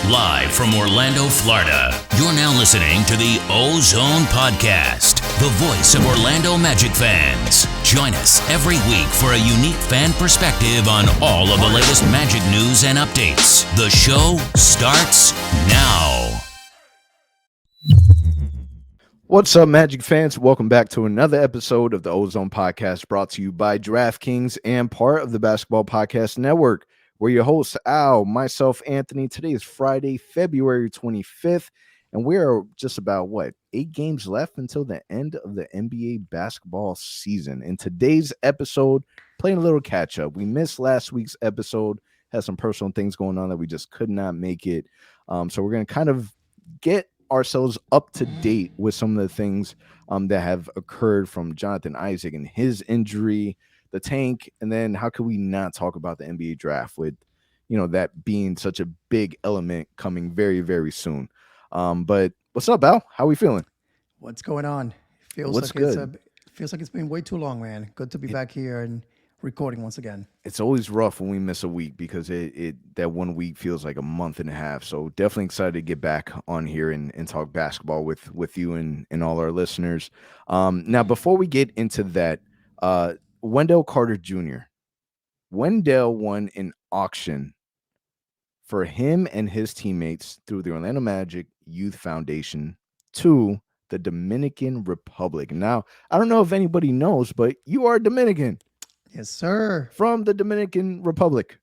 Live from Orlando, Florida, you're now listening to the OZone Podcast, the voice of Orlando Magic fans. Join us every week for a unique fan perspective on all of the latest Magic news and updates. The show starts now. What's up, Magic fans? Welcome back to another episode of the OZone Podcast, brought to you by DraftKings and part of the Basketball Podcast Network. We're your hosts, Al, myself, Anthony. Today is Friday, February 25th, and we're just about, 8 games left until the end of the NBA basketball season. In today's episode, playing a little catch-up. We missed last week's episode, had some personal things going on that we just could not make it. So we're going to kind of get ourselves up to date with some of the things that have occurred from Jonathan Isaac and his injury, the tank, and then how could we not talk about the NBA draft with, that being such a big element coming very, very soon. But what's up, Al? How are we feeling? What's going on? Feels like it's been way too long, man. Good to be back here and recording once again. It's always rough when we miss a week because that 1 week feels like a month and a half. So definitely excited to get back on here and talk basketball with you and all our listeners. Now, before we get into that, Wendell Carter Jr. Wendell won an auction for him and his teammates through the Orlando Magic Youth Foundation to the Dominican Republic. Now, I don't know if anybody knows, but you are Dominican. Yes, sir. From the Dominican Republic.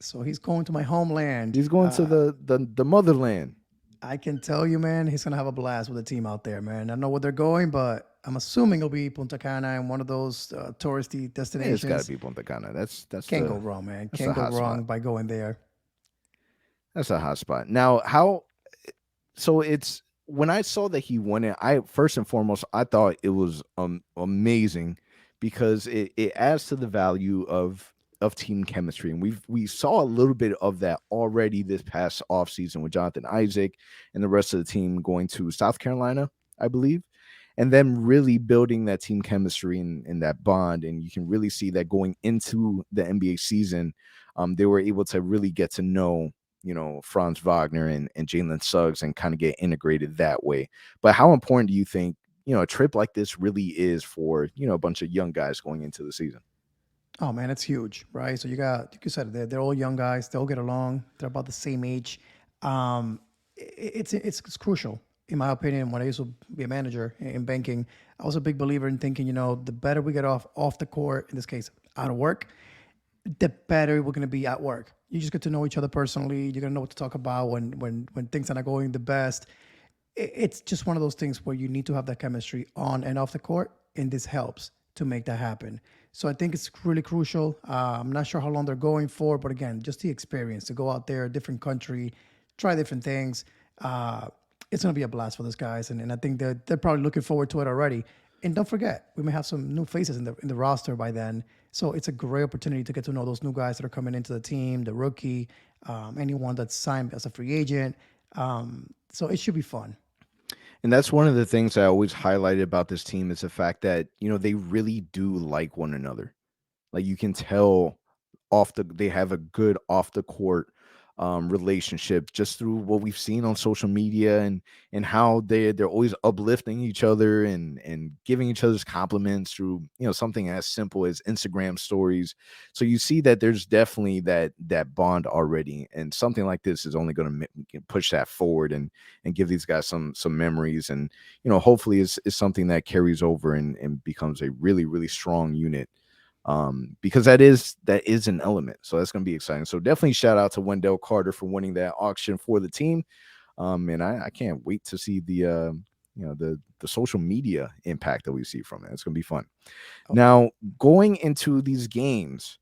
So he's going to my homeland. He's going to the motherland. I can tell you, man, he's going to have a blast with the team out there, man. I don't know where they're going, but I'm assuming it'll be Punta Cana and one of those touristy destinations. Yeah, it's got to be Punta Cana. That's Can't go wrong, man. Can't go wrong by going there. That's a hot spot. Now, it's when I saw that he won it, first and foremost, I thought it was amazing because it adds to the value of team chemistry. And we saw a little bit of that already this past offseason with Jonathan Isaac and the rest of the team going to South Carolina, I believe, and then really building that team chemistry and that bond. And you can really see that going into the NBA season, they were able to really get to know, Franz Wagner and Jalen Suggs and kind of get integrated that way. But how important do you think, a trip like this really is for, a bunch of young guys going into the season? Oh, man, it's huge, right? So you said, they're all young guys. They all get along. They're about the same age. It's crucial, in my opinion. When I used to be a manager in banking, I was a big believer in thinking, the better we get off the court, in this case, out of work, the better we're going to be at work. You just get to know each other personally. You're going to know what to talk about when things are not going the best. It's just one of those things where you need to have that chemistry on and off the court, and this helps to make that happen. So I think it's really crucial. I'm not sure how long they're going for, but again, just the experience to go out there, different country, try different things. It's going to be a blast for those guys, and I think they're probably looking forward to it already. And don't forget, we may have some new faces in the roster by then. So it's a great opportunity to get to know those new guys that are coming into the team, the rookie, anyone that's signed as a free agent. So it should be fun. And that's one of the things I always highlighted about this team is the fact that, they really do like one another. Like you can tell they have a good off the court relationship just through what we've seen on social media and how they're always uplifting each other and giving each other's compliments through, something as simple as Instagram stories. So you see that there's definitely that bond already, and something like this is only going to push that forward and give these guys some memories, and hopefully is something that carries over and becomes a really, really strong unit. Because that is an element. So that's going to be exciting. So definitely shout out to Wendell Carter for winning that auction for the team. And I can't wait to see the social media impact that we see from it. It's going to be fun. Okay. Now, going into these games,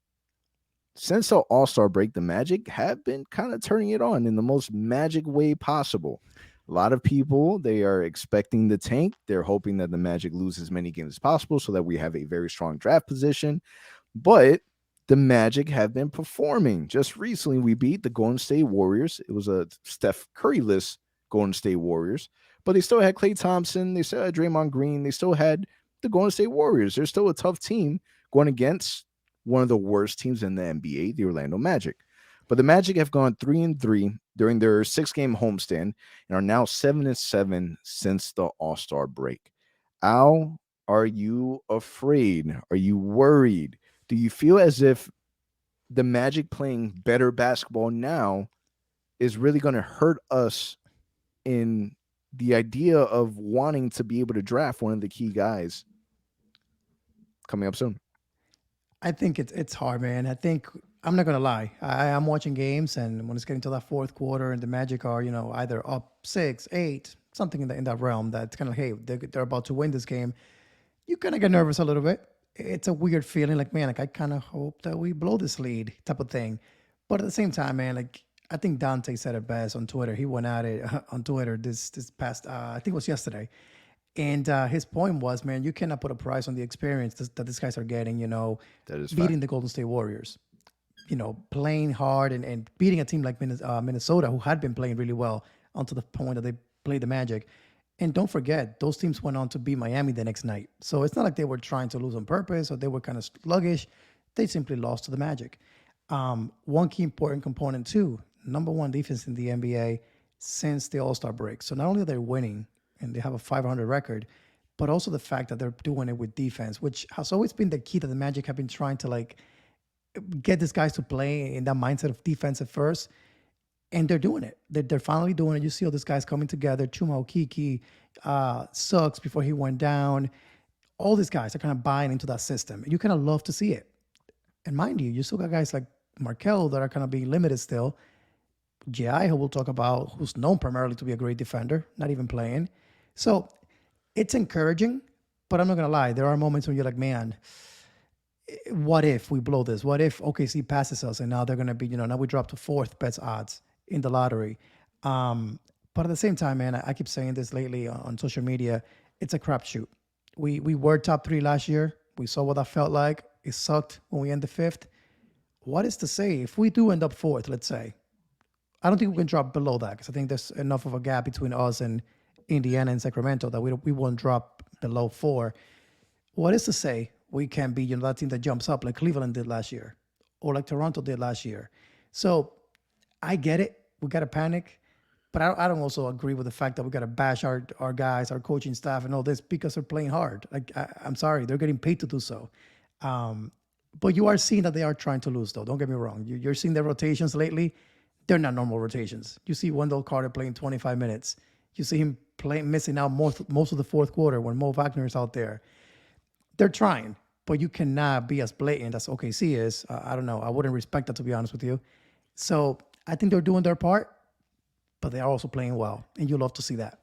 since the All-Star break, the Magic have been kind of turning it on in the most Magic way possible. A lot of people, they are expecting the tank. They're hoping that the Magic lose as many games as possible so that we have a very strong draft position. But the Magic have been performing. Just recently, we beat the Golden State Warriors. It was a Steph Curry-less Golden State Warriors. But they still had Klay Thompson. They still had Draymond Green. They still had the Golden State Warriors. They're still a tough team going against one of the worst teams in the NBA, the Orlando Magic. But the Magic have gone 3-3 during their 6-game homestand and are now 7-7 since the All-Star break. Al, are you afraid? Are you worried? Do you feel as if the Magic playing better basketball now is really going to hurt us in the idea of wanting to be able to draft one of the key guys coming up soon? I think it's hard, man. I think I'm not gonna lie. I'm watching games, and when it's getting to that fourth quarter, and the Magic are either up 6, 8, something in that realm. That's kind of hey, they're about to win this game. You kind of get nervous a little bit. It's a weird feeling, like man, like I kind of hope that we blow this lead, type of thing. But at the same time, man, like I think Dante said it best on Twitter. He went at it on Twitter this past, I think it was yesterday. And his point was, man, you cannot put a price on the experience that these guys are getting, That is beating fact. the Golden State Warriors, playing hard and beating a team like Minnesota, who had been playing really well unto the point that they played the Magic. And don't forget, those teams went on to beat Miami the next night. So it's not like they were trying to lose on purpose or they were kind of sluggish. They simply lost to the Magic. One key important component, too, number one defense in the NBA since the All Star break. So not only are they winning and they have a 500 record, but also the fact that they're doing it with defense, which has always been the key that the Magic have been trying to like get these guys to play in that mindset of defense at first. And they're doing it. They're finally doing it. You see all these guys coming together. Chuma Okiki, Suggs before he went down. All these guys are kind of buying into that system. And you kind of love to see it. And mind you still got guys like Markelle that are kind of being limited still. G.I., who we'll talk about, who's known primarily to be a great defender, not even playing. So it's encouraging, but I'm not going to lie. There are moments when you're like, man, what if we blow this? What if OKC passes us and now they're going to be, now we drop to fourth best odds in the lottery. But at the same time, man, I keep saying this lately on social media, it's a crapshoot. We were top 3 last year. We saw what that felt like. It sucked when we ended 5th. What is to say if we do end up 4th, let's say? I don't think we can drop below that because I think there's enough of a gap between us and Indiana and Sacramento that we won't drop below 4. What is to say we can be that team that jumps up like Cleveland did last year or like Toronto did last year? So I get it. We got to panic. But I don't also agree with the fact that we got to bash our guys, our coaching staff and all this because they're playing hard. Like, I'm sorry. They're getting paid to do so. But you are seeing that they are trying to lose, though. Don't get me wrong. You're seeing their rotations lately. They're not normal rotations. You see Wendell Carter playing 25 minutes. You see him missing out most of the fourth quarter when Mo Wagner is out there. They're trying, but you cannot be as blatant as OKC is. I don't know. I wouldn't respect that, to be honest with you. So I think they're doing their part, but they are also playing well, and you love to see that.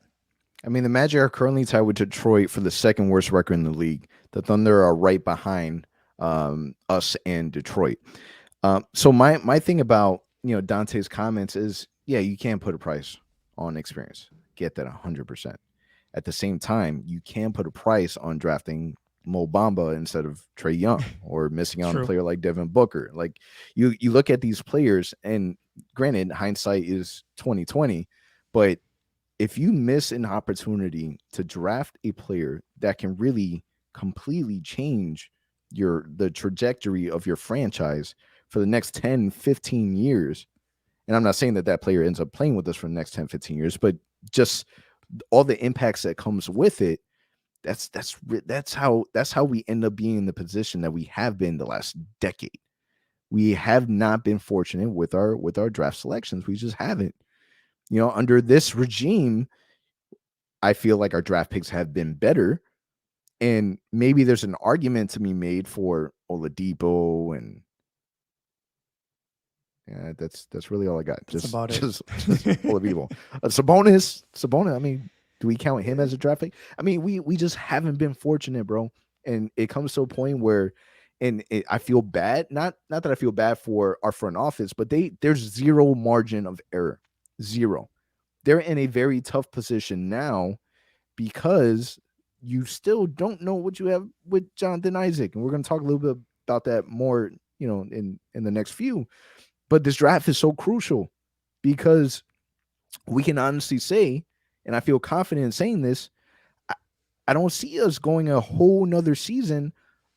I mean, the Magic are currently tied with Detroit for the second worst record in the league. The Thunder are right behind us and Detroit. So my thing about Dante's comments is, yeah, you can't put a price on experience. Get that 100%. At the same time, you can put a price on drafting Mo Bamba instead of Trae Young or missing out on a player like Devin Booker. Like you look at these players, and granted, hindsight is 2020, but if you miss an opportunity to draft a player that can really completely change the trajectory of your franchise for the next 10, 15 years, and I'm not saying that player ends up playing with us for the next 10, 15 years, but just all the impacts that comes with it, that's how we end up being in the position that we have been the last decade. We have not been fortunate with our draft selections. We just haven't. Under this regime, I feel like our draft picks have been better. And maybe there's an argument to be made for Oladipo, and yeah, that's really all I got. That's about it. Just Oladipo. Sabonis. I mean, do we count him as a draft pick? I mean, we just haven't been fortunate, bro. And it comes to a point where, I feel bad. Not that I feel bad for our front office, but there's zero margin of error. Zero. They're in a very tough position now because you still don't know what you have with Jonathan Isaac. And we're going to talk a little bit about that more, in the next few. But this draft is so crucial because we can honestly say, and I feel confident in saying this, I don't see us going a whole nother season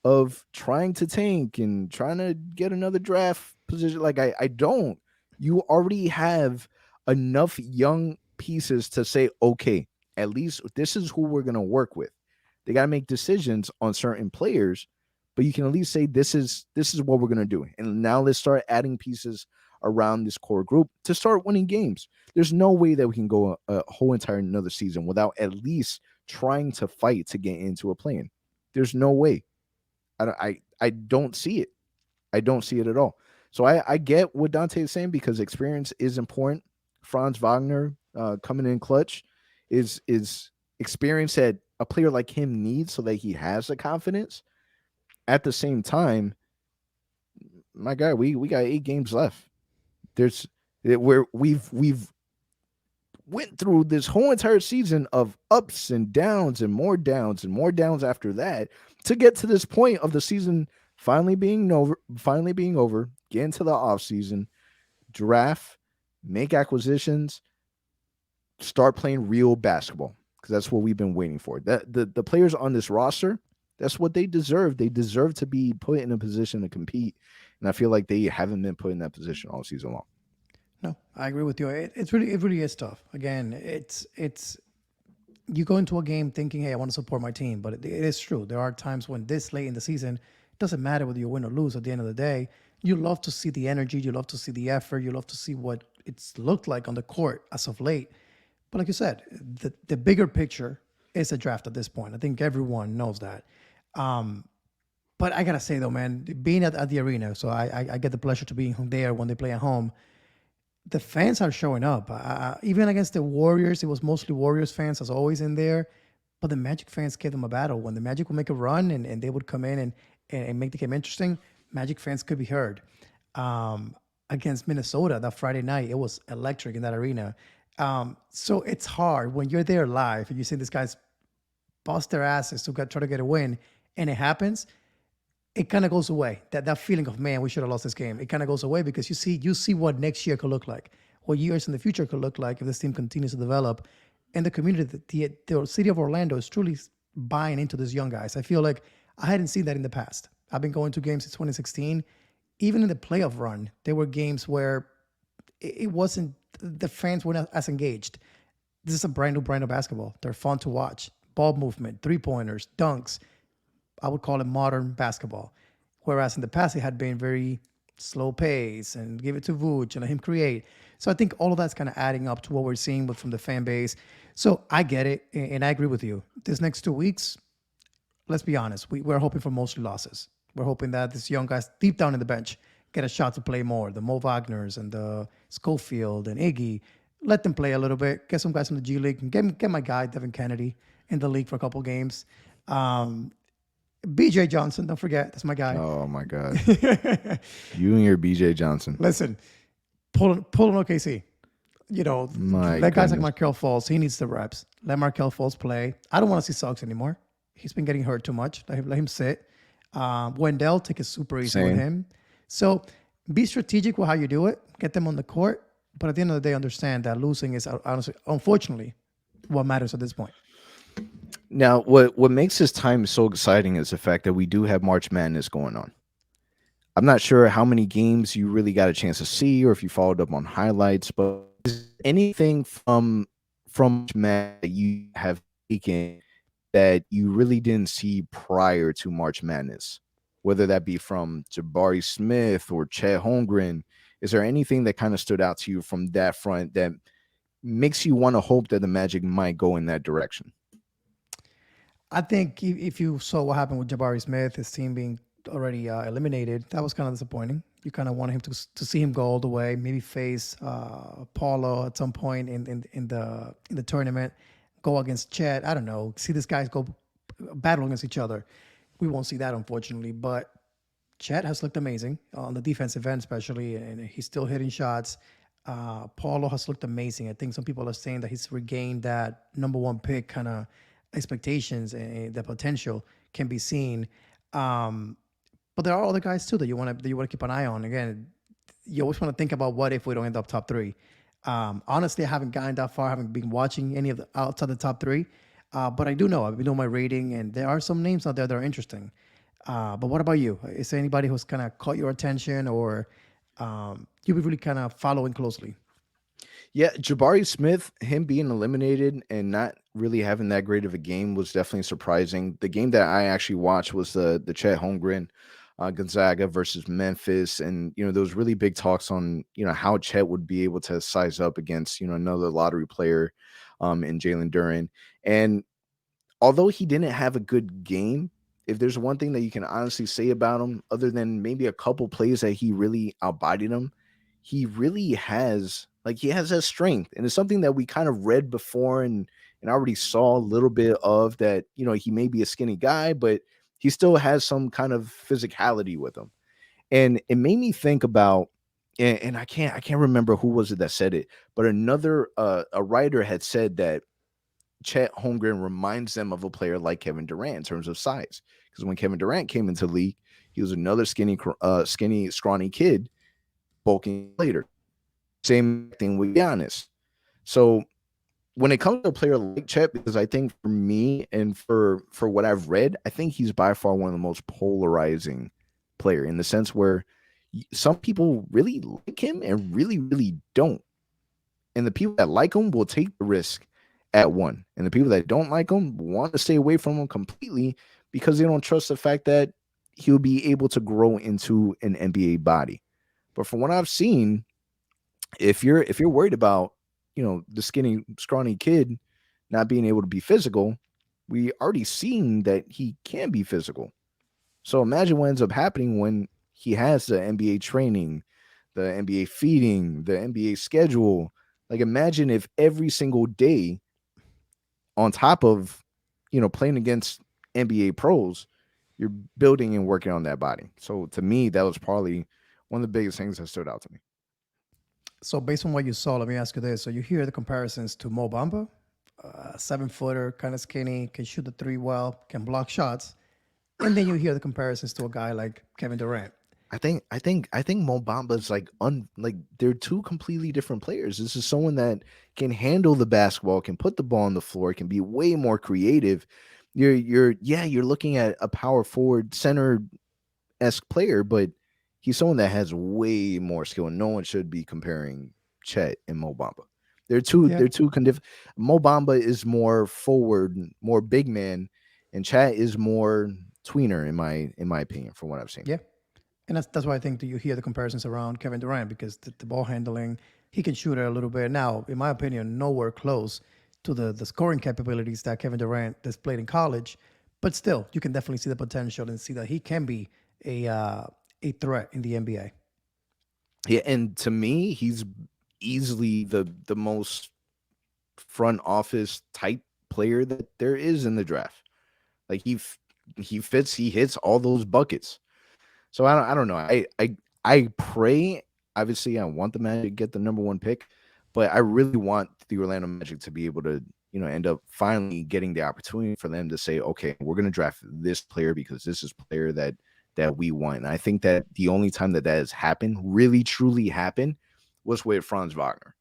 of trying to tank and trying to get another draft position. Like I don't, You already have enough young pieces to say, okay, at least this is who we're going to work with. They got to make decisions on certain players, but you can at least say this is what we're going to do. And now let's start adding pieces around this core group to start winning games. There's no way that we can go a whole entire another season without at least trying to fight to get into a play-in. There's no way. I don't see it. I don't see it at all. So I get what Dante is saying because experience is important. Franz Wagner coming in clutch is experience that a player like him needs so that he has the confidence. At the same time, my guy, we got 8 games left. There's where we've went through this whole entire season of ups and downs and more downs and more downs after that to get to this point of the season finally being over, get into the off season, draft, make acquisitions, start playing real basketball because that's what we've been waiting for. That the players on this roster, that's what they deserve. They deserve to be put in a position to compete, and I feel like they haven't been put in that position all season long. No, I agree with you. It really is tough. Again, it's you go into a game thinking, hey, I want to support my team, but it is true. There are times when this late in the season, it doesn't matter whether you win or lose. At the end of the day, you love to see the energy, you love to see the effort, you love to see what it's looked like on the court as of late. But like you said, the bigger picture is a draft at this point. I think everyone knows that. But I gotta say though, man, being at the arena, so I get the pleasure to be there when they play at home. The fans are showing up. Even against the Warriors, it was mostly Warriors fans, as always, in there. But the Magic fans gave them a battle. When the Magic would make a run and they would come in and make the game interesting, Magic fans could be heard. Against Minnesota that Friday night, it was electric in that arena. So it's hard when you're there live and you see these guys bust their asses to try to get a win, and it happens. It kind of goes away. That feeling of, man, we should have lost this game. It kind of goes away because you see what next year could look like, what years in the future could look like if this team continues to develop, and the community, the city of Orlando is truly buying into these young guys. I feel like I hadn't seen that in the past. I've been going to games since 2016. Even in the playoff run, there were games where it wasn't, the fans were not as engaged. This is a brand new basketball. They're fun to watch. Ball movement, 3-pointers, dunks. I would call it modern basketball. Whereas in the past, it had been very slow pace and give it to Vooch and let him create. So I think all of that's kind of adding up to what we're seeing from the fan base. So I get it, and I agree with you. This next 2 weeks, let's be honest, we're hoping for mostly losses. We're hoping that these young guys deep down in the bench get a shot to play more. The Mo Wagners and the Schofield and Iggy, let them play a little bit. Get some guys from the G League and get my guy Devin Kennedy in the league for a couple games. BJ Johnson, don't forget, that's my guy. Oh my God, you and your BJ Johnson. Listen, pull an OKC. That guy's like Markelle Fultz. He needs the reps. Let Markelle Fultz play. I don't want to see Suggs anymore. He's been getting hurt too much. Let him sit. Wendell, take it super easy with him. So be strategic with how you do it. Get them on the court. But at the end of the day, understand that losing is, honestly, unfortunately, what matters at this point. Now, what makes this time so exciting is the fact that we do have March Madness going on. I'm not sure how many games you really got a chance to see or if you followed up on highlights, but is anything from March Madness that you have taken that you really didn't see prior to March Madness, whether that be from Jabari Smith or Chet Holmgren? Is there anything that kind of stood out to you from that front that makes you want to hope that the Magic might go in that direction? I think if you saw what happened with Jabari Smith, his team being already eliminated, that was kind of disappointing. You kind of wanted him to see him go all the way, maybe face Paulo at some point in the tournament, go against Chet. I don't know. See these guys go battle against each other. We won't see that, unfortunately. But Chet has looked amazing on the defensive end, especially, and he's still hitting shots. Paulo has looked amazing. I think some people are saying that he's regained that number one pick kind of expectations, and the potential can be seen. But there are other guys too that you want to keep an eye on. Again, you always want to think about what if we don't end up top three. Honestly, I haven't gotten that far. I haven't been watching any of the outside the top three. But I do know. I've been doing my rating, and there are some names out there that are interesting. But what about you? Is there anybody who's kind of caught your attention or you'll be really kind of following closely. Yeah, Jabari Smith, him being eliminated and not really having that great of a game was definitely surprising. The game that I actually watched was the Chet Holmgren Gonzaga versus Memphis, and there was really big talks on how Chet would be able to size up against another lottery player, in Jalen Duren. And although he didn't have a good game, if there's one thing that you can honestly say about him, other than maybe a couple plays that he really outbodied him, he really has he has that strength. And it's something that we kind of read before and already saw a little bit of that, he may be a skinny guy, but he still has some kind of physicality with him. And it made me think about and I can't remember who was it that said it, but another a writer had said that Chet Holmgren reminds them of a player like Kevin Durant in terms of size. Because when Kevin Durant came into the league, he was another skinny, scrawny kid, bulking later. Same thing with Giannis. So when it comes to a player like Chet, because I think for me and for what I've read, I think he's by far one of the most polarizing player in the sense where some people really like him and really, really don't. And the people that like him will take the risk at one. And the people that don't like him want to stay away from him completely because they don't trust the fact that he'll be able to grow into an NBA body. But from what I've seen, if you're worried about, the skinny, scrawny kid not being able to be physical, we already seen that he can be physical. So imagine what ends up happening when he has the NBA training, the NBA feeding, the NBA schedule. Like imagine if every single day on top of, playing against NBA pros, you're building and working on that body. So to me, that was probably one of the biggest things that stood out to me. So based on what you saw, let me ask you this: so you hear the comparisons to Mo Bamba, 7 footer, kind of skinny, can shoot the three well, can block shots, and then you hear the comparisons to a guy like Kevin Durant. I think Mo Bamba's like they're two completely different players. This is someone that can handle the basketball, can put the ball on the floor, can be way more creative. You're looking at a power forward center esque player, but he's someone that has way more skill, and no one should be comparing Chet and Mo Bamba. They're two. Yeah, They're two. Mo Bamba is more forward, more big man, and Chet is more tweener in my opinion, from what I've seen. yeah. And that's why I think that you hear the comparisons around Kevin Durant because the ball handling, he can shoot it a little bit. Now, in my opinion, nowhere close to the scoring capabilities that Kevin Durant displayed in college. But still, you can definitely see the potential and see that he can be a threat in the NBA. Yeah, and to me, he's easily the most front office type player that there is in the draft. Like he fits, he hits all those buckets. So I don't know. I pray. Obviously, I want the Magic to get the number one pick, but I really want the Orlando Magic to be able to end up finally getting the opportunity for them to say, okay, we're going to draft this player because this is player that we want. And I think that the only time that has happened, really truly happened, was with Franz Wagner.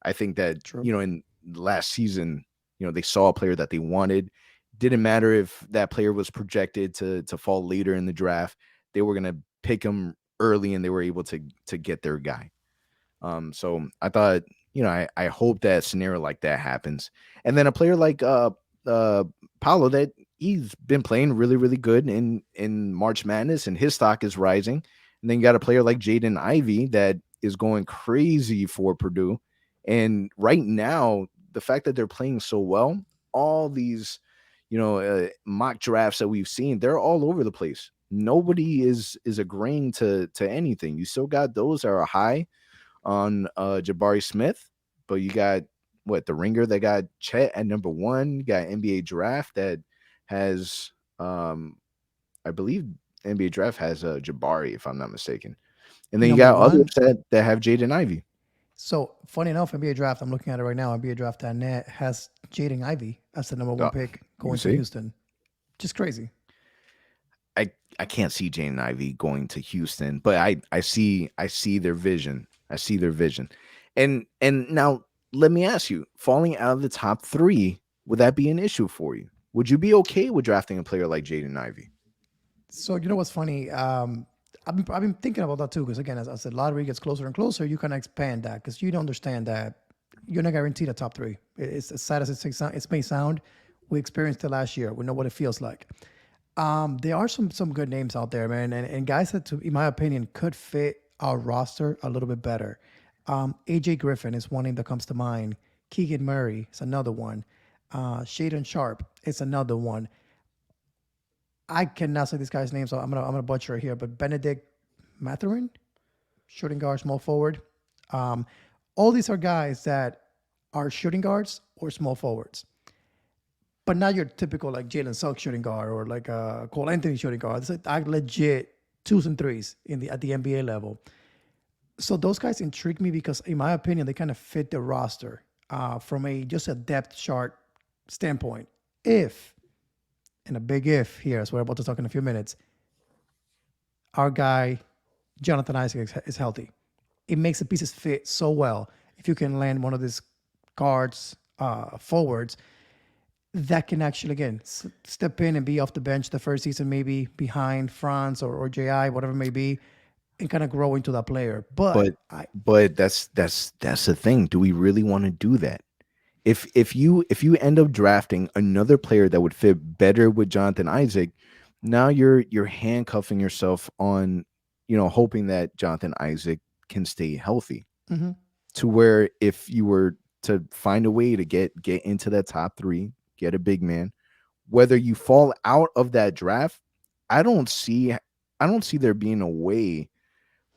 I think that, True. in last season, they saw a player that they wanted. Didn't matter if that player was projected to fall later in the draft. They were going to pick him early and they were able to get their guy. So I thought, I hope that scenario like that happens. And then a player like Paulo, that he's been playing really, really good in March Madness and his stock is rising. And then you got a player like Jaden Ivey that is going crazy for Purdue. And right now, the fact that they're playing so well, all these, mock drafts that we've seen, they're all over the place. Nobody is agreeing to anything. You still got those that are high on Jabari Smith, but you got the ringer that got Chet at number one. You got NBA draft that has I believe NBA draft has Jabari, if I'm not mistaken. And then you Number got others one. that have Jaden Ivey. So funny enough, NBA draft, I'm looking at it right now. NBA draft.net has Jaden Ivey as the number one Uh, pick you going to see, Houston. Just crazy. I can't see Jaden Ivey going to Houston, but I see their vision. I see their vision. And now let me ask you, falling out of the top three, would that be an issue for you? Would you be okay with drafting a player like Jaden Ivey? So you know what's funny? I've been thinking about that too, because again, as I said, lottery gets closer and closer. You can expand that because you don't understand that you're not guaranteed a top three. It's as sad as it may sound. We experienced it last year. We know what it feels like. There are some good names out there, man, and guys that, in my opinion, could fit our roster a little bit better. AJ Griffin is one name that comes to mind. Keegan Murray is another one. Shaden Sharp is another one. I cannot say this guy's name, so I'm gonna butcher it here. But Benedict Mathurin, shooting guard, small forward. Um, all these are guys that are shooting guards or small forwards, but not your typical like Jalen Suggs shooting guard or like Cole Anthony shooting guard. It's like legit twos and threes at the NBA level. So those guys intrigue me because, in my opinion, they kind of fit the roster from a just a depth chart standpoint. If, and a big if here, as we're about to talk in a few minutes, our guy Jonathan Isaac is healthy. It makes the pieces fit so well. If you can land one of these guards, forwards, that can actually, again, step in and be off the bench the first season, maybe behind Franz or JI, whatever it may be, and kind of grow into that player. But that's the thing. Do we really want to do that? If you end up drafting another player that would fit better with Jonathan Isaac, now you're handcuffing yourself on, hoping that Jonathan Isaac can stay healthy. Mm-hmm. To where if you were to find a way to get into that top three, get a big man, whether you fall out of that draft, I don't see there being a way,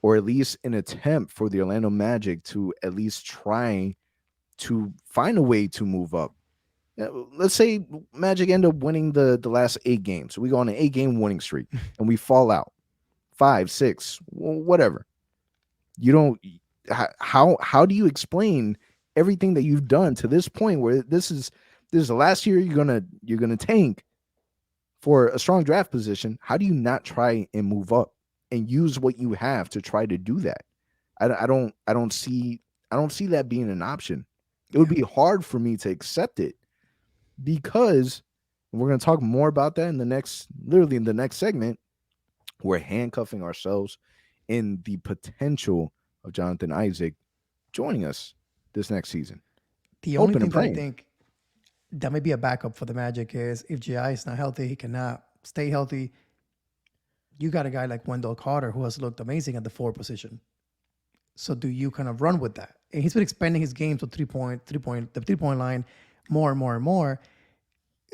or at least an attempt for the Orlando Magic to at least try to find a way to move up. Let's say Magic end up winning the last 8 games. We go on an 8-game winning streak and we fall out 5, 6, whatever. You don't. How do you explain everything that you've done to this point where this is the last year you're gonna tank for a strong draft position? How do you not try and move up and use what you have to try to do that? I don't see that being an option. It would be hard for me to accept it, because we're going to talk more about that in the next segment. We're handcuffing ourselves in the potential of Jonathan Isaac joining us this next season. The only thing that I think that may be a backup for the Magic is if GI is not healthy, he cannot stay healthy. You got a guy like Wendell Carter who has looked amazing at the 4 position. So do you kind of run with that? And he's been expanding his game to the 3-point line more and more and more.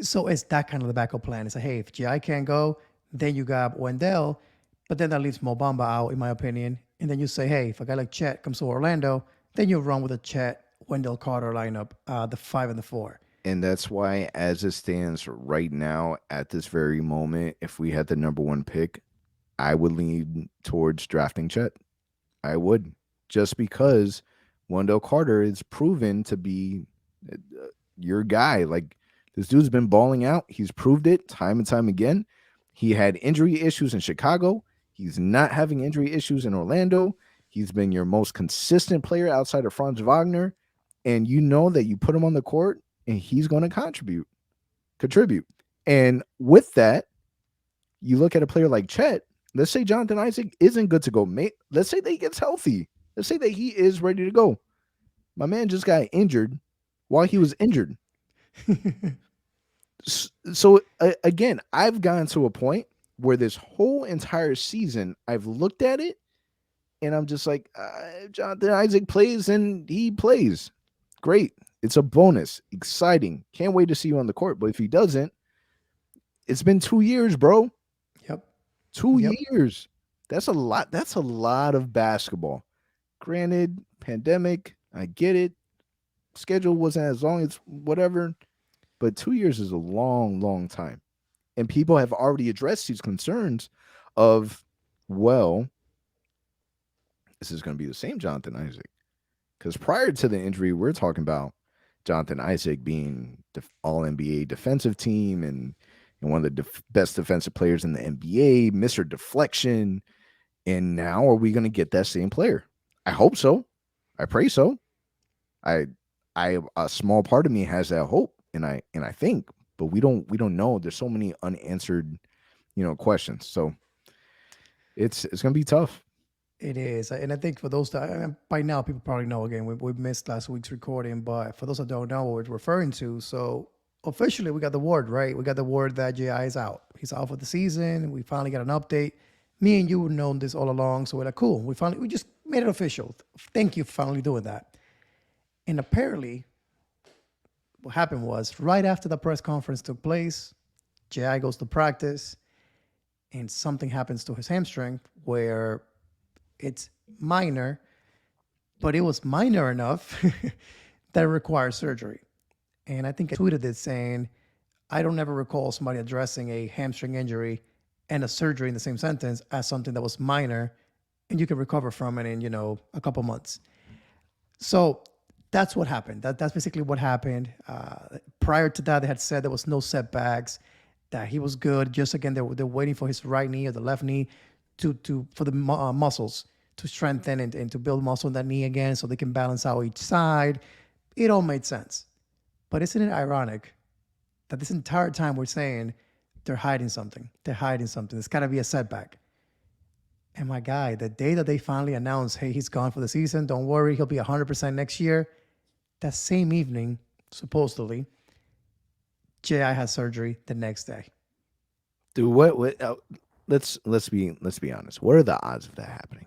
So it's that kind of the backup plan. It's like, hey, if GI can't go, then you got Wendell, but then that leaves Mo Bamba out, in my opinion. And then you say, hey, if a guy like Chet comes to Orlando, then you run with a Chet, Wendell Carter lineup, the 5 and the 4. And that's why, as it stands right now, at this very moment, if we had the number 1 pick, I would lean towards drafting Chet. I would, just because Wendell Carter is proven to be your guy. Like, this dude's been balling out. He's proved it time and time again. He had injury issues in Chicago. He's not having injury issues in Orlando. He's been your most consistent player outside of Franz Wagner. And you know that you put him on the court and he's going to contribute. And with that, you look at a player like Chet. Let's say Jonathan Isaac isn't good to go. Let's say that he gets healthy. Let's say that he is ready to go. My man just got injured while he was injured. So again, I've gotten to a point where this whole entire season, I've looked at it and I'm just like, Jonathan Isaac plays and he plays. Great. It's a bonus. Exciting. Can't wait to see you on the court. But if he doesn't, it's been 2 years, bro. Yep. 2 years. That's a lot. That's a lot of basketball. Granted, pandemic, I get it. Schedule wasn't as long as whatever. But 2 years is a long, long time. And people have already addressed these concerns of, well, this is going to be the same Jonathan Isaac. Because prior to the injury, we're talking about Jonathan Isaac being all-NBA defensive team and one of the best defensive players in the NBA, Mr. Deflection. And now are we going to get that same player? I hope so. I pray so. A small part of me has that hope, and I think, but we don't know. There's so many unanswered, questions. So It's gonna be tough. It is, and I think for those that by now people probably know. Again, we missed last week's recording, but for those that don't know what we're referring to, so officially we got the word, right? We got the word that Ji is out. He's out for the season. We finally got an update. Me and you would known this all along, so we're like, cool. We just made it official. Thank you for finally doing that. And apparently, what happened was right after the press conference took place, Ji goes to practice, and something happens to his hamstring where it's minor, but it was minor enough that it requires surgery. And I think I tweeted it saying, I don't ever recall somebody addressing a hamstring injury and a surgery in the same sentence as something that was minor and you can recover from it in, a couple months. So that's what happened. That's basically what happened. Prior to that, they had said there was no setbacks, that he was good. Just again, they're waiting for his right knee or the left knee for the muscles to strengthen and to build muscle in that knee again so they can balance out each side. It all made sense. But isn't it ironic that this entire time we're saying they're hiding something? They're hiding something. It's got to be a setback. And my guy, the day that they finally announced, hey, he's gone for the season, don't worry, he'll be 100% next year. That same evening, supposedly, Ji has surgery the next day. Dude, what let's be honest. What are the odds of that happening?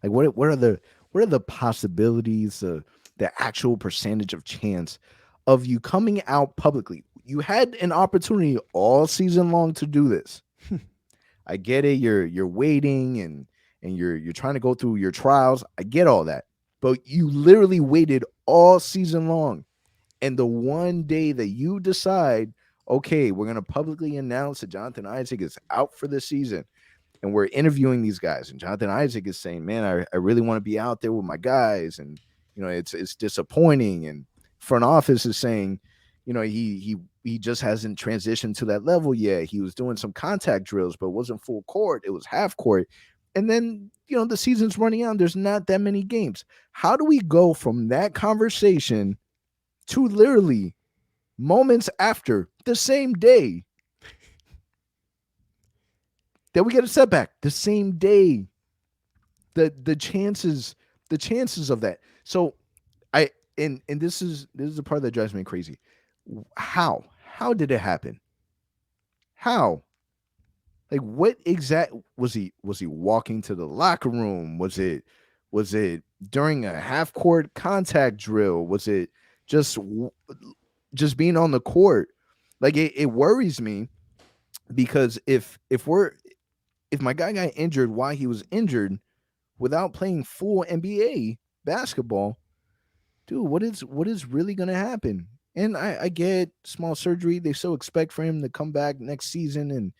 Like what are the possibilities, the actual percentage of chance of you coming out publicly? You had an opportunity all season long to do this. I get it. You're waiting and you're trying to go through your trials. I get all that. But you literally waited all season long. And the one day that you decide, okay, we're going to publicly announce that Jonathan Isaac is out for the season, and we're interviewing these guys, and Jonathan Isaac is saying, man, I really want to be out there with my guys, and it's disappointing, and front office is saying, he just hasn't transitioned to that level yet. He was doing some contact drills, but it wasn't full court. It was half court. And then, the season's running out. There's not that many games. How do we go from that conversation to literally moments after the same day that we get a setback, the same day, the chances of that. So and this is the part that drives me crazy. How did it happen? How? Like, what exact was he walking to the locker room? Was it during a half court contact drill? Was it just being on the court? Like, it worries me because if my guy got injured while he was injured without playing full NBA basketball, dude, what is really going to happen? And I get small surgery. They still expect for him to come back next season and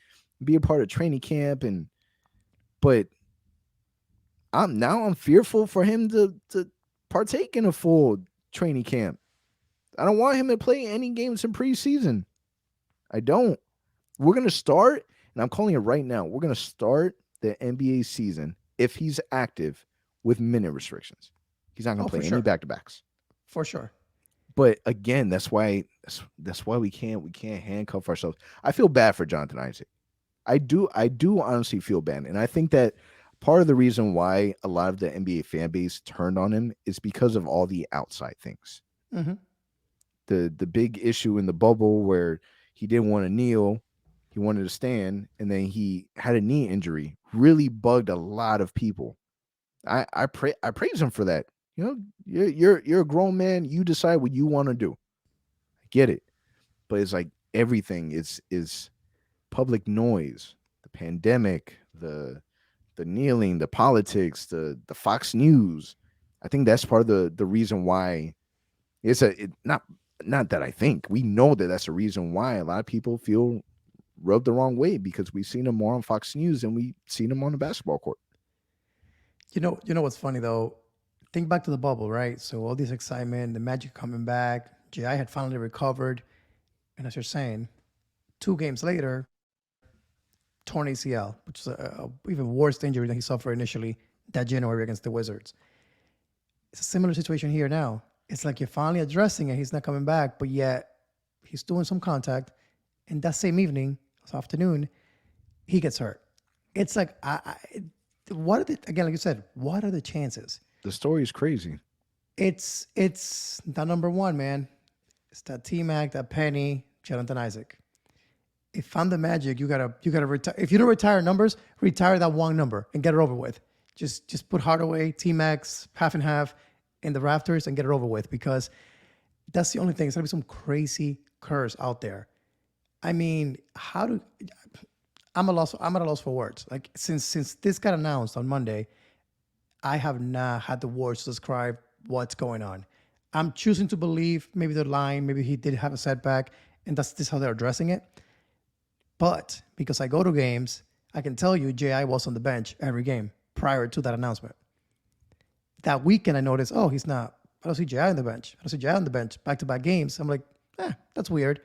be a part of training camp. But I'm fearful for him to partake in a full training camp. I don't want him to play any games in preseason. I don't. We're going to start, and I'm calling it right now, we're going to start the NBA season, if he's active, with minute restrictions. He's not going to play any back-to-backs. For sure. But again, that's why we can't handcuff ourselves. I feel bad for Jonathan Isaac. I do honestly feel bad. And I think that part of the reason why a lot of the NBA fan base turned on him is because of all the outside things. Mm-hmm. The big issue in the bubble where he didn't want to kneel, he wanted to stand, and then he had a knee injury, really bugged a lot of people. I praise him for that. You're a grown man. You decide what you want to do. I get it. But it's like everything is public noise, the pandemic, the kneeling, the politics, the Fox News. I think that's part of the reason why not that I think. We know that that's the reason why a lot of people feel rubbed the wrong way, because we've seen him more on Fox News than we've seen him on the basketball court. You know what's funny though? Think back to the bubble, right? So all this excitement, the Magic coming back, Ji had finally recovered. And as you're saying, 2 games later, torn ACL, which is a even worse injury than he suffered initially that January against the Wizards. It's a similar situation here now. It's like you're finally addressing it. He's not coming back, but yet he's doing some contact. And that same evening, this afternoon, he gets hurt. It's like what are the, again, like you said, what are the chances? The story is crazy. It's the number one, man. It's that T-Mac, that Penny, Jonathan Isaac. If I'm the Magic, you gotta retire. If you don't retire numbers, retire that one number and get it over with. Just put Hardaway, T-Max, half and half in the rafters and get it over with, because that's the only thing. It's gonna be some crazy curse out there. I mean, how do I'm a loss? I'm at a loss for words. Like since this got announced on Monday, I have not had the words to describe what's going on. I'm choosing to believe maybe they're lying, maybe he did have a setback, and that's this how they're addressing it. But because I go to games, I can tell you JI was on the bench every game prior to that announcement. That weekend, I noticed, oh, he's not. I don't see JI on the bench. I don't see JI on the bench. Back to back games. I'm like, that's weird.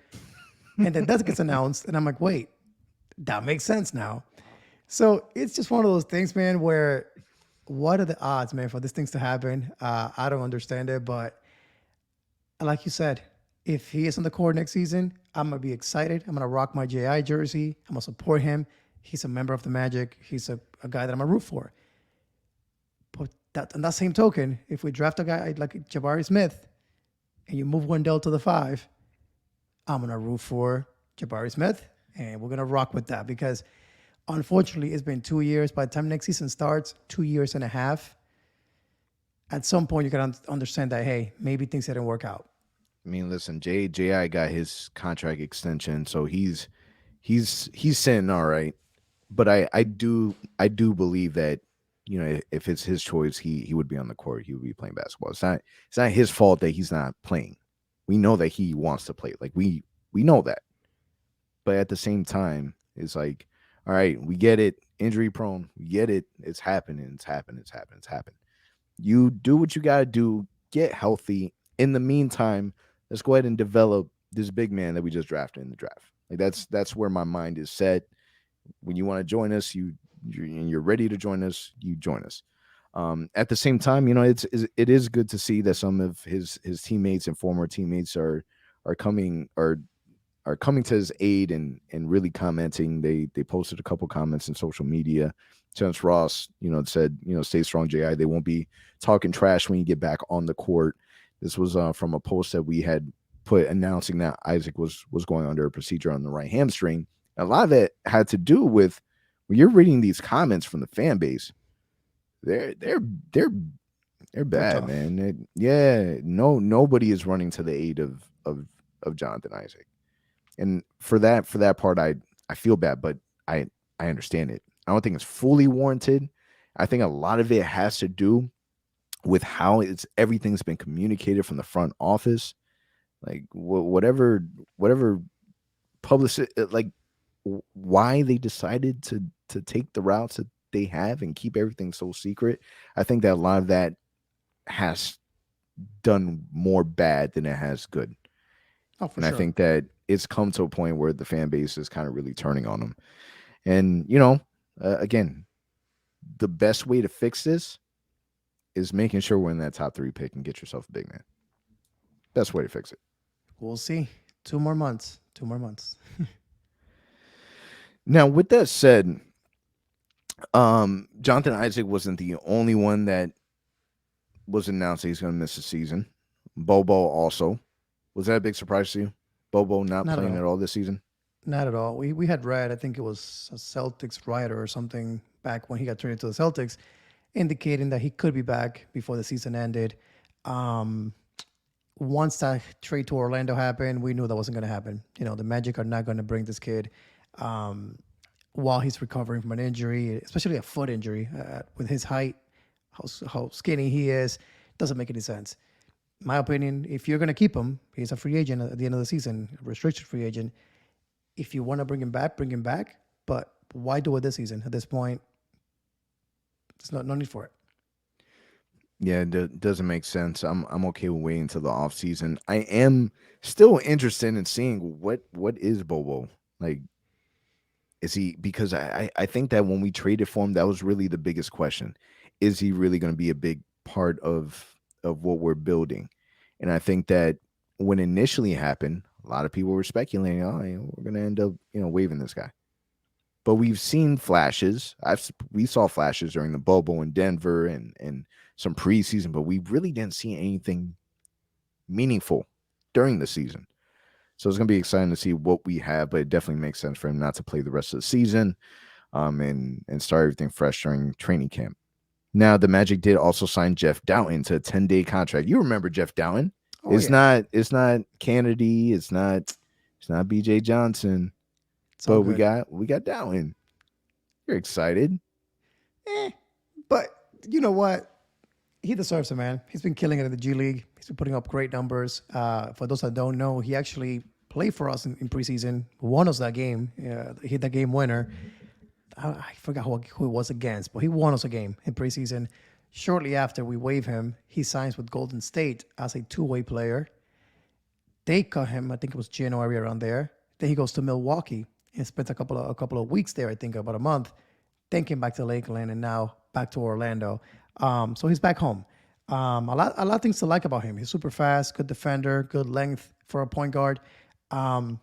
And then that gets announced, and I'm like, wait, that makes sense now. So it's just one of those things, man, where what are the odds, man, for these things to happen? I don't understand it, but like you said, if he is on the court next season, I'm gonna be excited. I'm gonna rock my JI jersey. I'm gonna support him. He's a member of the Magic. He's a guy that I'm gonna root for. But that, on that same token, if we draft a guy like Jabari Smith and you move Wendell to the 5, I'm gonna root for Jabari Smith, and we're gonna rock with that, because unfortunately it's been 2 years. By the time next season starts, 2 years and a half. At some point, you gotta understand that, hey, maybe things didn't work out. I mean, listen, JI got his contract extension, so he's sitting all right. But I do believe that, if it's his choice, he would be on the court. He would be playing basketball. It's not his fault that he's not playing. We know that he wants to play. Like we know that. But at the same time, it's like, all right, we get it. Injury prone. We get it. It's happening. It's happening. It's happening. It's happening. You do what you gotta do. Get healthy. In the meantime, let's go ahead and develop this big man that we just drafted in the draft. Like that's where my mind is set. When you want to join us, you're ready to join us, you join us. At the same time, it is good to see that some of his teammates and former teammates are coming to his aid and really commenting. They posted a couple comments in social media. Terrence Ross, said, stay strong, JI. They won't be talking trash when you get back on the court. This was from a post that we had put announcing that Isaac was going under a procedure on the right hamstring. A lot of it had to do with, when you're reading these comments from the fan base, they're bad, man. Nobody is running to the aid of Jonathan Isaac. And for that part, I feel bad, but I understand it. I don't think it's fully warranted. I think a lot of it has to do with how everything's been communicated from the front office, like whatever publicist, like why they decided to take the routes that they have and keep everything so secret. I think that a lot of that has done more bad than it has good. Oh, and sure. I think that it's come to a point where the fan base is kind of really turning on them. And again, the best way to fix this is making sure we're in that top 3 pick and get yourself a big man. Best way to fix it. We'll see. 2 more months. Now, with that said, Jonathan Isaac wasn't the only one that was announced that he's going to miss the season. Bobo also. Was that a big surprise to you? Bobo not playing at all this season? Not at all. We had read, I think it was a Celtics writer or something back when he got traded to the Celtics, indicating that he could be back before the season ended. Once that trade to Orlando happened, we knew that wasn't going to happen. The Magic are not going to bring this kid while he's recovering from an injury, especially a foot injury. With his height, how skinny he is, doesn't make any sense. My opinion, if you're going to keep him, he's a free agent at the end of the season, a restricted free agent. If you want to bring him back, bring him back. But why do it this season? At this point, there's no need for it. Yeah, it doesn't make sense. I'm okay with waiting until the off season. I am still interested in seeing what is Bobo like. Is he, because I think that when we traded for him, that was really the biggest question. Is he really going to be a big part of what we're building? And I think that when initially happened, a lot of people were speculating, we're going to end up, waiving this guy. but we've seen flashes. We saw flashes during the bubble in Denver and some preseason, but we really didn't see anything meaningful during the season. So it's gonna be exciting to see what we have, but it definitely makes sense for him not to play the rest of the season, and start everything fresh during training camp. Now the Magic did also sign Jeff Dowtin to a 10-day contract. You remember Jeff Dowtin? Oh yeah, It's not Kennedy, it's not BJ Johnson, it's all but good. we got Dowtin. You're excited. Eh, but you know what? He deserves it, man. He's been killing it in the G League. He's been putting up great numbers. For those that don't know, he actually played for us in preseason, won us that game, hit that game winner. I forgot who it was against, but he won us a game in preseason. Shortly after we waive him, he signs with Golden State as a two-way player. They cut him, I think it was January around there. Then he goes to Milwaukee and spends a couple of weeks there, I think about a month. Then came back to Lakeland and now back to Orlando. So he's back home. A lot of things to like about him. He's super fast, good defender, good length for a point guard. Um,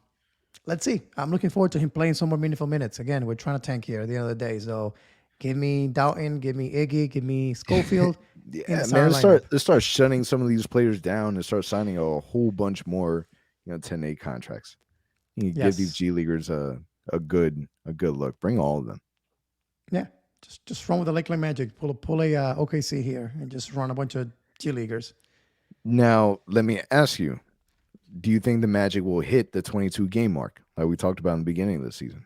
let's see. I'm looking forward to him playing some more meaningful minutes. Again, we're trying to tank here at the end of the day. So give me Doughton, give me Iggy, give me Schofield in Yeah, the man. starting lineup. Let's start shutting some of these players down and start signing a whole bunch more, 10-day contracts. You give these Yes. G leaguers a good look. Bring all of them. Yeah. Just run with the Lakeland Magic. Pull a OKC here and just run a bunch of G leaguers. Now, let me ask you: do you think the Magic will hit the 22 game mark, like we talked about in the beginning of the season?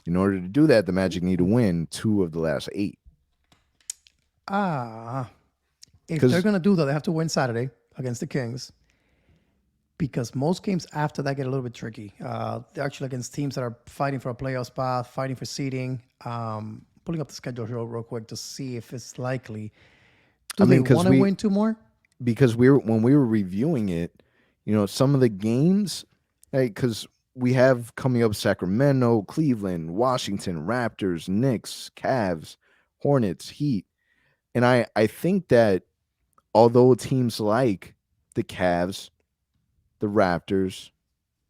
In order to do that, the Magic need to win 2 of the last 8. Ah, if they're Because gonna do that, they have to win Saturday against the Kings because most games after that get a little bit tricky. They're actually against teams that are fighting for a playoff spot, fighting for seeding. Pulling up the schedule here real quick to see if it's likely. I Do they mean, want to win two more? because when we were reviewing it, some of the games, like because we have coming up Sacramento, Cleveland, Washington, Raptors, Knicks, Cavs, Hornets, Heat, and I think that although teams like the Cavs, the Raptors,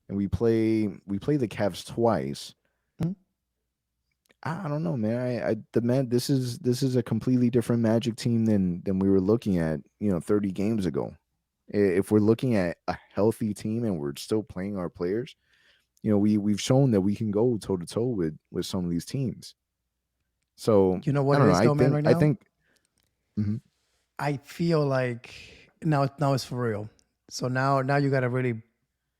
and we play the Cavs twice. Mhm. I don't know, man. This is a completely different Magic team than we were looking at, 30 games ago. If we're looking at a healthy team and we're still playing our players, we've shown that we can go toe to toe with some of these teams. So You know I what it don't know. is though, man. Right I now, think mhm. I feel like now it's for real. So now you got to really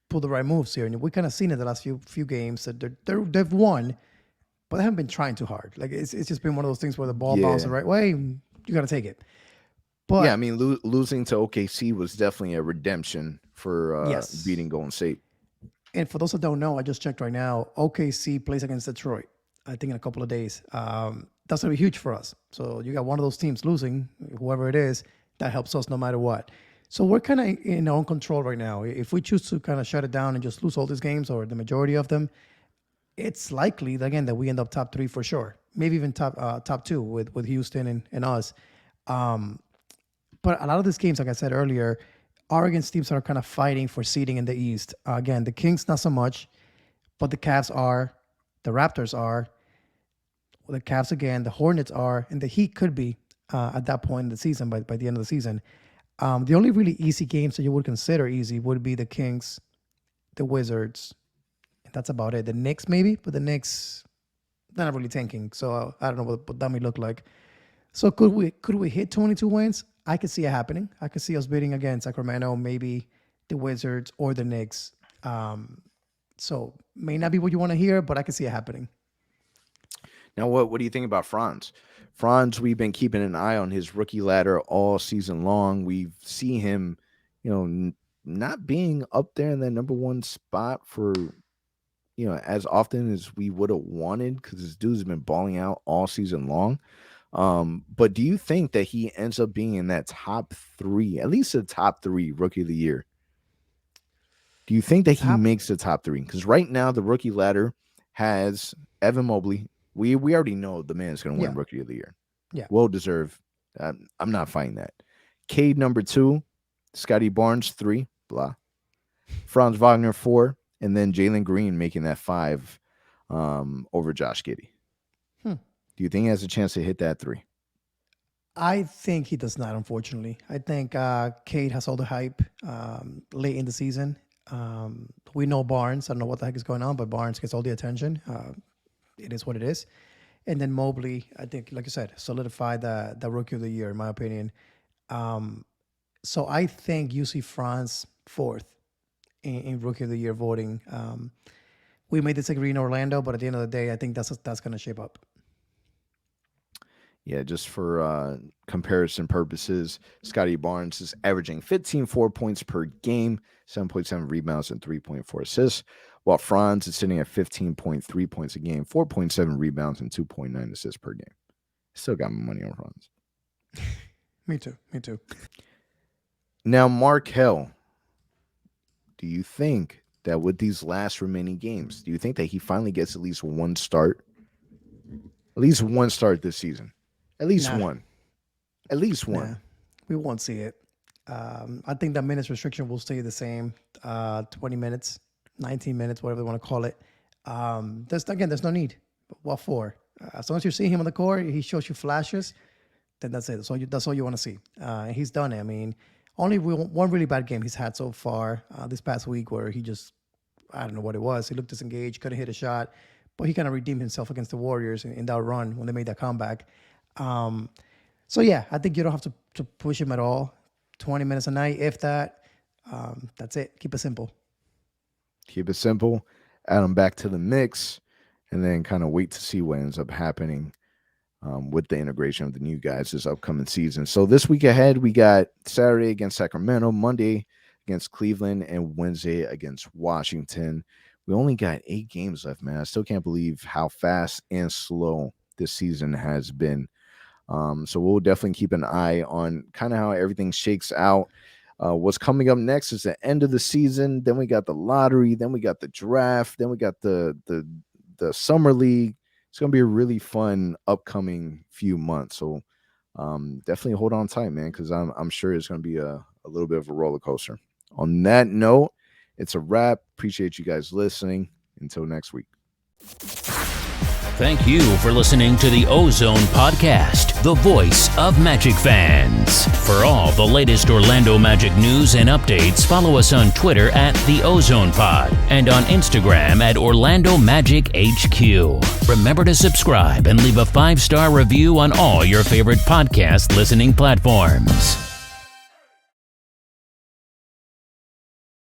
pull the right moves here, and we kind of seen it the last few games that they've won, but they haven't been trying too hard. Like it's just been one of those things where the ball bounced the Yeah, right way, and you got to take it. yeah. I But mean, losing to OKC was definitely a redemption for yes, beating Golden State. and for those that don't know, I just checked right now. OKC plays against Detroit. I think in a couple of days. That's gonna be huge for us. So you got one of those teams losing, whoever it is, that helps us no matter what. So we're kind of in our own control right now. If we choose to kind of shut it down and just lose all these games or the majority of them, it's likely again that we end up top three for sure. Maybe even top two with Houston and us. Um, but a lot of these games, like I said earlier, are against teams that are kind of fighting for seeding in the East. Again, the Kings not so much, but the Cavs are, the Raptors are, the Cavs again, the Hornets are, and the Heat could be at that point in the season by the end of the season. The only really easy games that you would consider easy would be the Kings, the Wizards, and that's about it. The Knicks maybe, but the Knicks they're not really tanking, so I don't know what that may look like. So could we hit 22 wins? I could see it happening. I could see us beating again Sacramento, maybe the Wizards or the Knicks. So may not be what you want to hear, but I can see it happening. Now, what do you think about Franz? Franz, we've been keeping an eye on his rookie ladder all season long. We see him, not being up there in that number one spot for as often as we would have wanted because this dude's been balling out all season long. But do you think that he ends up being in that top 3, at least the top 3 rookie of the year? Do you think that he Top, makes the top 3? Because right now the rookie ladder has Evan Mobley. We already know the man's going to win yeah, rookie of the year. yeah. Well deserved. I'm not fighting that. Cade number 2, Scotty Barnes 3, blah. Franz Wagner 4, and then Jalen Green making that 5. over Josh Giddey. Do you think he has a chance to hit that 3? I think he does not, unfortunately. I think Cade has all the hype late in the season. We know Barnes. I don't know what the heck is going on, but Barnes gets all the attention. It is what it is. And then Mobley, I think, like you said, solidified the Rookie of the Year, in my opinion. So I think you see Franz 4th in Rookie of the Year voting. We may disagree in Orlando, but at the end of the day, I think that's going to shape up. Yeah, just for comparison purposes, Scotty Barnes is averaging 15.4 points per game, 7.7 rebounds, and 3.4 assists, while Franz is sitting at 15.3 points a game, 4.7 rebounds, and 2.9 assists per game. Still got my money on Franz. Me too. Now, Markelle, do you think that with these last remaining games, do you think that he finally gets at least one start? At least one start this season? At least one. At least one. Nah, we won't see it. I think the minutes restriction will stay the same. 20 minutes, 19 minutes, whatever they want to call it. There's no need. What for? As long as you see him on the court, he shows you flashes, then that's it. That's all you want to see. He's done it. I mean, only one really bad game he's had so far this past week where he just, I don't know what it was. He looked disengaged, couldn't hit a shot, but he kind of redeemed himself against the Warriors in that run when they made that comeback. So yeah, I think you don't have to push him at all. 20 minutes a night, if that. That's it. Keep it simple. Keep it simple. Add him back to the mix, and then kind of wait to see what ends up happening with the integration of the new guys this upcoming season. So this week ahead, we got Saturday against Sacramento, Monday against Cleveland, and Wednesday against Washington. We only got 8 games left, man. I still can't believe how fast and slow this season has been. So we'll definitely keep an eye on kind of how everything shakes out. What's coming up next is the end of the season. Then we got the lottery. Then we got the draft. Then we got the summer league. It's going to be a really fun upcoming few months. So definitely hold on tight, man, because I'm sure it's going to be a little bit of a roller coaster. On that note, it's a wrap. Appreciate you guys listening. Until next week. Thank you for listening to the OZone Podcast, the voice of Magic fans. For all the latest Orlando Magic news and updates, follow us on Twitter at the Ozone Pod and on Instagram at Orlando Magic HQ. Remember to subscribe and leave a 5-star review on all your favorite podcast listening platforms.